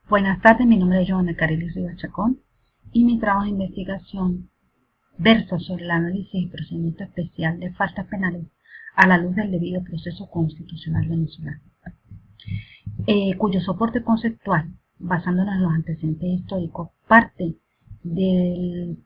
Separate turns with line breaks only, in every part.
Buenas tardes, mi nombre es Joana Carelis Rivas Chacón y mi trabajo de investigación versa sobre el análisis y procedimiento especial de faltas penales a la luz del debido proceso constitucional venezolano, cuyo soporte conceptual, basándonos en los antecedentes históricos, parte del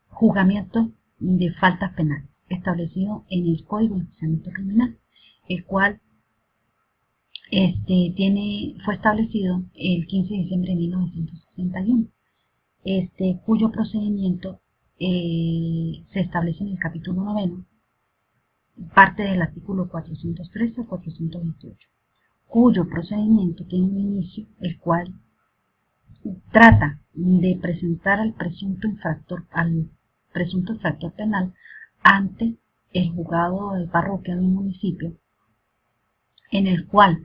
juzgamiento de faltas penales establecido en el Código de Enjuiciamiento Criminal, el cual fue establecido el 15 de diciembre de 1961, cuyo procedimiento se establece en el capítulo 9, parte del artículo 413 al 428, cuyo procedimiento tiene un inicio, el cual trata de presentar al presunto infractor penal ante el juzgado de parroquia de un municipio, en el cual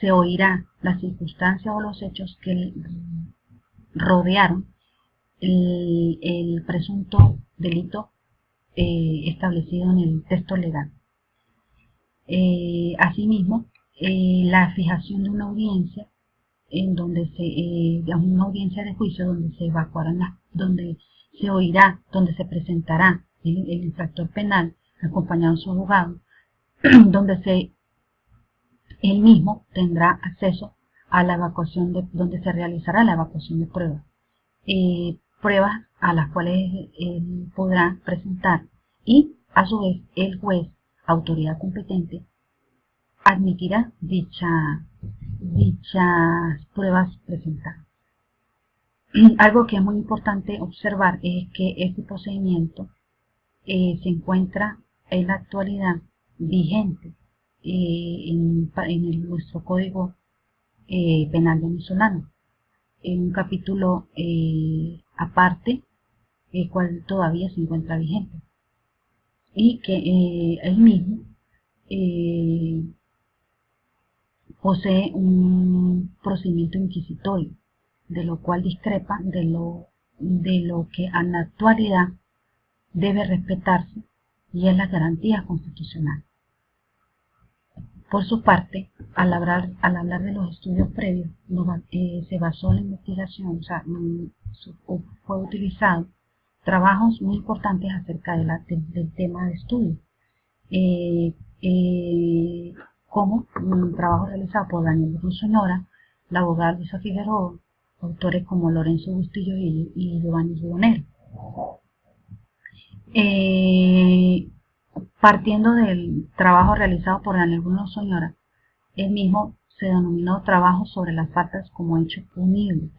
se oirá las circunstancias o los hechos que rodearon el presunto delito establecido en el texto legal. Asimismo, la fijación de una audiencia en donde una audiencia de juicio donde se evacuarán donde se oirá, donde se presentará el infractor penal acompañado de su abogado, donde él mismo tendrá acceso a la evacuación donde se realizará la evacuación de pruebas, pruebas a las cuales él podrá presentar, y a su vez el juez, autoridad competente, admitirá dichas pruebas presentadas. Algo que es muy importante observar es que este procedimiento se encuentra en la actualidad vigente en nuestro Código Penal venezolano, en un capítulo aparte, el cual todavía se encuentra vigente, y que él mismo posee un procedimiento inquisitorio, de lo cual discrepa de lo que en la actualidad debe respetarse, y es las garantías constitucionales. Por su parte, al hablar de los estudios previos, se basó en la investigación, fue utilizado trabajos muy importantes acerca del tema de estudio, como un trabajo realizado por Daniel Russonora, la abogada Luisa Figueroa, autores como Lorenzo Bustillo y Giovanni Ribonero. Partiendo del trabajo realizado por Daniel Russonora, él mismo se denominó trabajo sobre las faltas como hechos punibles.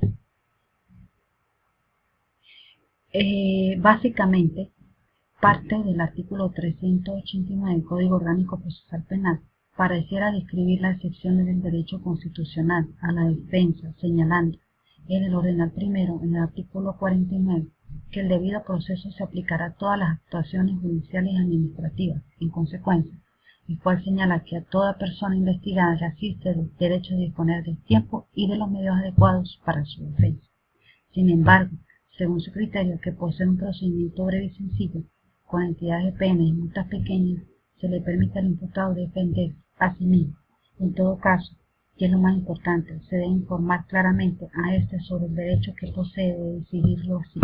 Básicamente, parte del artículo 389 del Código Orgánico Procesal Penal pareciera describir la excepción del derecho constitucional a la defensa, señalando en el ordenal primero, en el artículo 49, que el debido proceso se aplicará a todas las actuaciones judiciales y administrativas. En consecuencia, el cual señala que a toda persona investigada le asiste el derecho de disponer del tiempo y de los medios adecuados para su defensa. Sin embargo, según su criterio, que posee un procedimiento breve y sencillo, con entidades de penas y multas pequeñas, se le permite al imputado defender a sí mismo. En todo caso, que es lo más importante, se debe informar claramente a este sobre el derecho que posee de decidirlo así,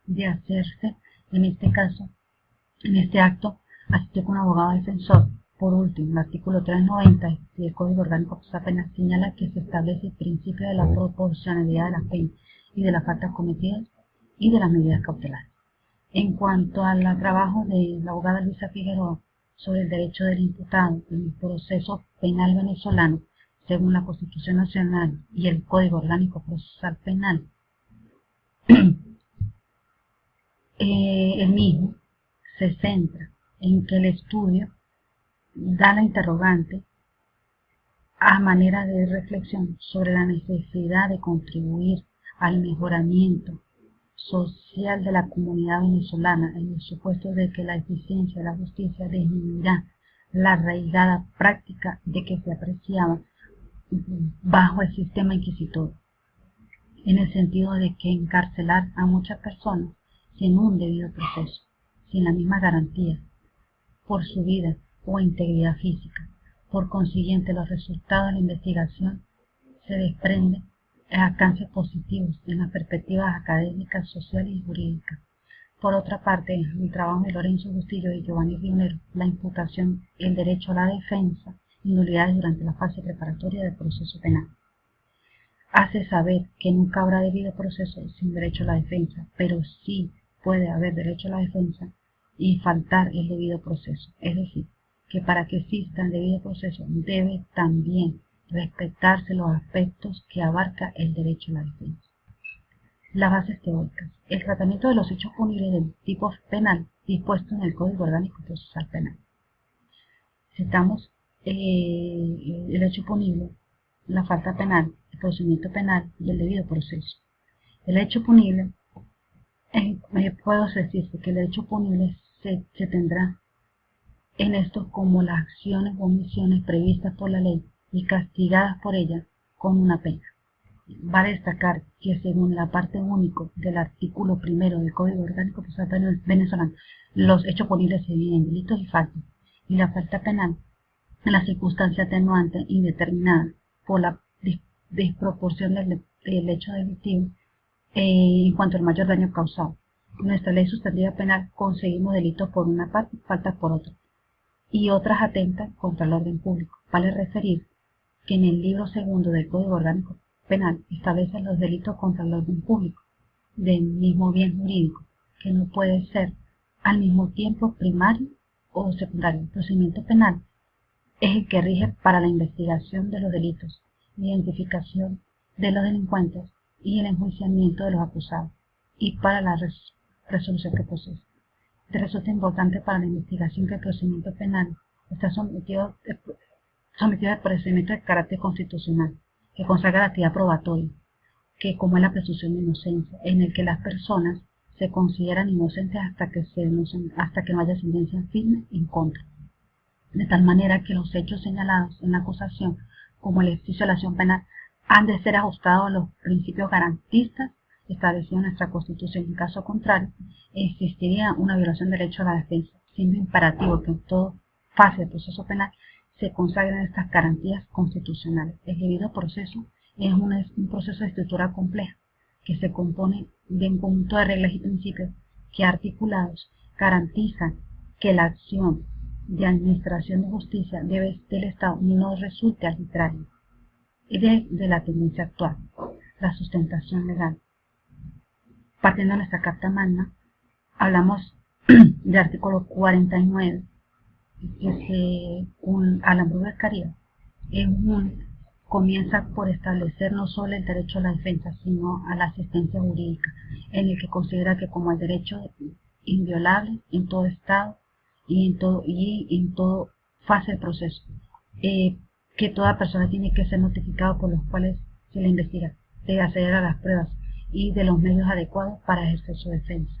de hacerse, en este acto, asistir con un abogado defensor. Por último, el artículo 390 del Código Orgánico Procesal Penal señala que se establece el principio de la proporcionalidad de las penas y de las faltas cometidas y de las medidas cautelares. En cuanto al trabajo de la abogada Luisa Figueroa sobre el derecho del imputado en el proceso penal venezolano, según la Constitución Nacional y el Código Orgánico Procesal Penal, el mismo se centra en que el estudio da la interrogante a manera de reflexión sobre la necesidad de contribuir al mejoramiento social de la comunidad venezolana, en el supuesto de que la eficiencia de la justicia disminuirá la arraigada práctica de que se apreciaba bajo el sistema inquisitorio, en el sentido de que encarcelar a muchas personas sin un debido proceso, sin la misma garantía por su vida o integridad física. Por consiguiente, los resultados de la investigación se desprende alcances positivos en las perspectivas académicas, sociales y jurídicas. Por otra parte, en el trabajo de Lorenzo Bustillo y Giovanni Rionero, la imputación, el derecho a la defensa y nulidades durante la fase preparatoria del proceso penal. Hace saber que nunca habrá debido proceso sin derecho a la defensa, pero sí puede haber derecho a la defensa y faltar el debido proceso. Es decir, que para que exista el debido proceso debe también respetarse los aspectos que abarca el derecho a la defensa. Las bases teóricas. El tratamiento de los hechos punibles del tipo penal dispuesto en el Código Orgánico Procesal Penal. Citamos el hecho punible, la falta penal, el procedimiento penal y el debido proceso. El hecho punible, puedo decirse que el hecho punible se tendrá en esto como las acciones o omisiones previstas por la ley y castigadas por ella con una pena. Vale destacar que según la parte único del artículo 1 del Código Orgánico Procesal Penal venezolano, los hechos punibles se dividen en delitos y faltas, y la falta penal en la circunstancia atenuante indeterminada por la desproporción del hecho delictivo en cuanto al mayor daño causado. En nuestra ley sustantiva penal conseguimos delitos por una parte y faltas por otra, y otras atentan contra el orden público. Vale referir que en el libro segundo del Código Orgánico Penal establece los delitos contra el orden público del mismo bien jurídico, que no puede ser al mismo tiempo primario o secundario. El procedimiento penal es el que rige para la investigación de los delitos, identificación de los delincuentes y el enjuiciamiento de los acusados, y para la resolución que procesa. Resulta importante para la investigación que el procedimiento penal está sometido al procedimiento de carácter constitucional, que consagra la actividad probatoria, que como es la presunción de inocencia, en el que las personas se consideran inocentes hasta que no haya sentencia firme en contra. De tal manera que los hechos señalados en la acusación, como el ejercicio de la acción penal, han de ser ajustados a los principios garantistas establecidos en nuestra Constitución. En caso contrario, existiría una violación del derecho a la defensa, siendo imperativo que en toda fase del proceso penal se consagren estas garantías constitucionales. El debido proceso es un proceso de estructura compleja que se compone de un conjunto de reglas y principios que articulados garantizan que la acción de administración de justicia del Estado no resulte arbitraria. Y de la tendencia actual, la sustentación legal. Partiendo de nuestra Carta Magna, hablamos del artículo 49, que Alambrú Bescaría comienza por establecer no solo el derecho a la defensa, sino a la asistencia jurídica, en el que considera que como el derecho inviolable en todo estado y en todo fase del proceso, que toda persona tiene que ser notificada por los cuales se le investiga, de acceder a las pruebas y de los medios adecuados para ejercer su defensa.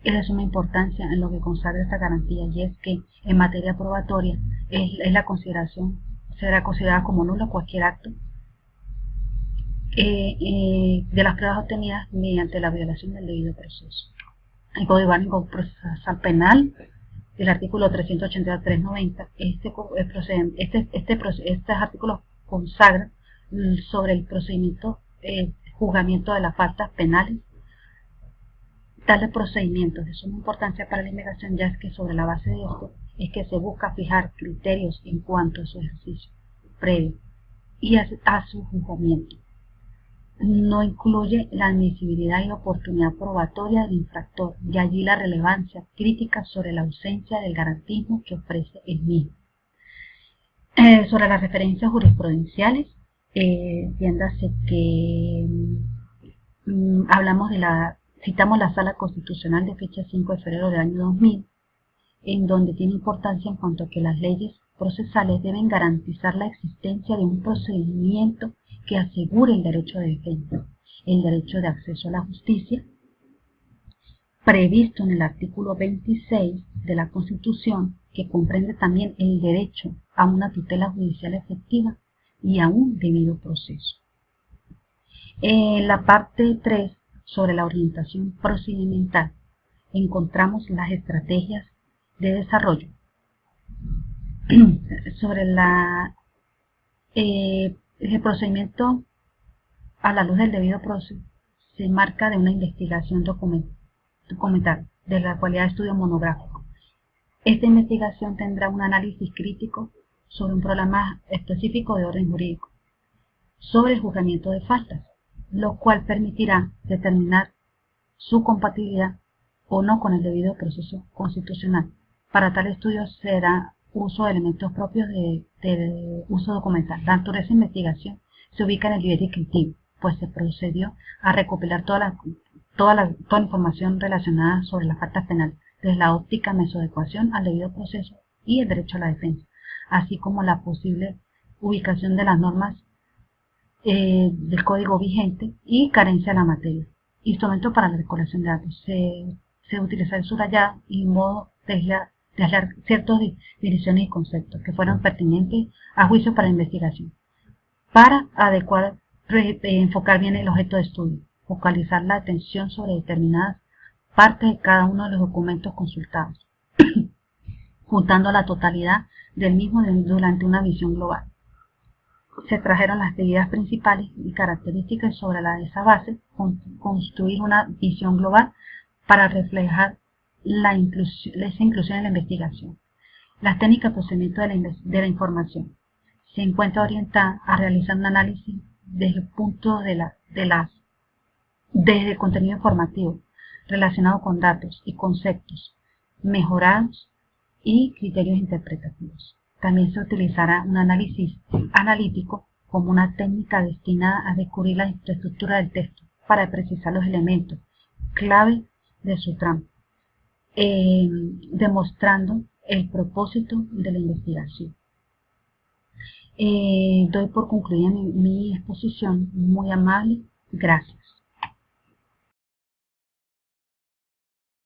Es de suma importancia en lo que consagra esta garantía, y es que en materia probatoria será considerada como nulo cualquier acto de las pruebas obtenidas mediante la violación del debido proceso. El Código Orgánico Procesal Penal, el artículo 380-390, estos artículos consagran sobre el procedimiento, juzgamiento de las faltas penales. Tales procedimientos de suma importancia para la investigación, ya es que sobre la base de esto es que se busca fijar criterios en cuanto a su ejercicio previo y a su juzgamiento. No incluye la admisibilidad y oportunidad probatoria del infractor, y allí la relevancia crítica sobre la ausencia del garantismo que ofrece el mismo. Sobre las referencias jurisprudenciales, entiéndase que citamos la Sala Constitucional de fecha 5 de febrero del año 2000, en donde tiene importancia en cuanto a que las leyes procesales deben garantizar la existencia de un procedimiento que asegure el derecho de defensa, el derecho de acceso a la justicia, previsto en el artículo 26 de la Constitución, que comprende también el derecho a una tutela judicial efectiva y a un debido proceso. En la parte 3, sobre la orientación procedimental, encontramos las estrategias de desarrollo. Sobre El procedimiento a la luz del debido proceso se marca de una investigación documental, de la cualidad de estudio monográfico. Esta investigación tendrá un análisis crítico sobre un problema específico de orden jurídico, sobre el juzgamiento de faltas, lo cual permitirá determinar su compatibilidad o no con el debido proceso constitucional. Para tal estudio se dará uso de elementos propios de uso documental. La naturaleza de investigación se ubica en el nivel descriptivo, pues se procedió a recopilar toda la información relacionada sobre las faltas penales, desde la óptica mesoadecuación al debido proceso y el derecho a la defensa, así como la posible ubicación de las normas del código vigente y carencia de la materia. Instrumento para la recolección de datos. Se utiliza el subrayado y modo de aislar ciertas definiciones y conceptos que fueron pertinentes a juicio para la investigación, para enfocar bien el objeto de estudio, focalizar la atención sobre determinadas partes de cada uno de los documentos consultados, juntando la totalidad del mismo durante una visión global. Se trajeron las ideas principales y características sobre esa base, construir una visión global para reflejar esa inclusión en la investigación. Las técnicas de procesamiento de la información se encuentra orientada a realizar un análisis desde el punto desde el contenido informativo relacionado con datos y conceptos mejorados y criterios interpretativos. También se utilizará un análisis analítico como una técnica destinada a descubrir la infraestructura del texto para precisar los elementos clave de su trama, demostrando el propósito de la investigación. Doy por concluida mi exposición. Muy amable. Gracias.